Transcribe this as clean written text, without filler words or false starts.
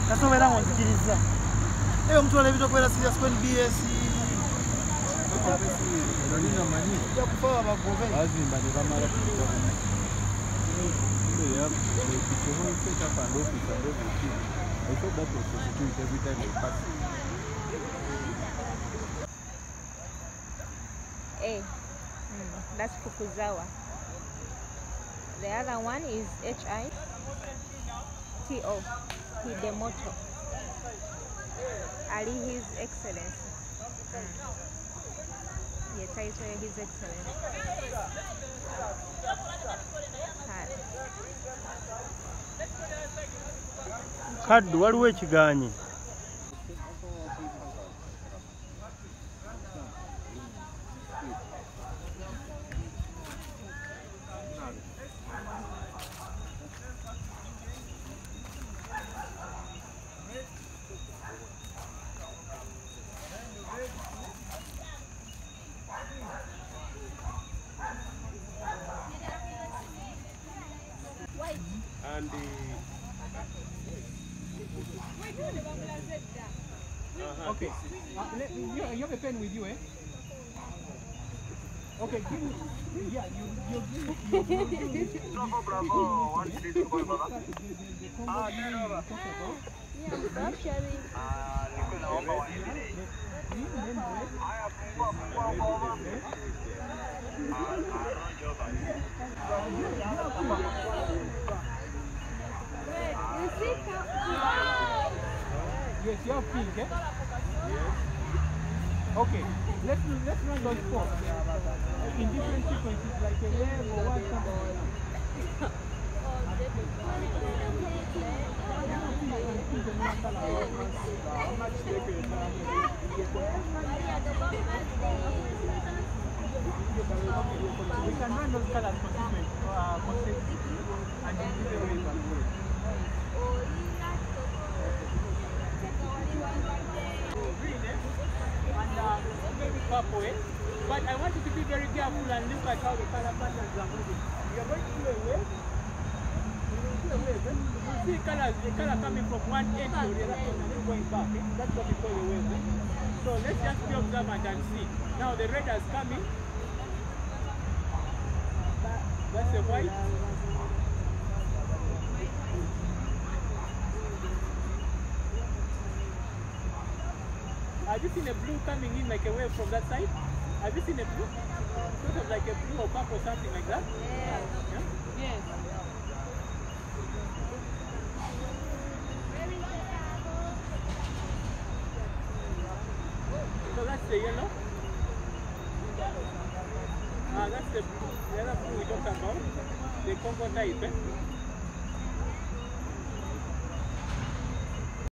Kasomera nzikiriza. Eyo mtu alebito kwera serious kwa NBS. Ndio mani. Ya kufa bagobe. Bazimba ne bamala kutoka. Ndio ya kichomo set up and office and everything. I thought that was security every time they pass. A. That's Fukuzawa. The other one is HITO. Hidemoto. Ali, His Excellency. The title is His Excellency. Kaddu waliwo ekigaanyi. And okay. You have a pen with you, eh? Okay, give me. Yeah, you Bravo, bravo. 1, 3, 2, go, Baba. Yes, you have pink, eh? Okay, let's run those four in different sequences, like a wave or one something. We can run those colors consecutively and then do the wave and wave. Maybe purple, eh? But I want you to be very careful and look at how the color patterns are moving. You are going to do a wave. You see the color coming from one end to the other end and then going back. Eh? That's what we call a wave. Eh? So let's just be observant and see. Now the red has come in. That's the white. Have you seen a blue coming in like a wave from that side? Have you seen a blue? Sort of like a blue or purple, something like that? Yes. Yeah? Yes. So that's the yellow. That's the blue. The other blue we talked about. The Congo type. Eh?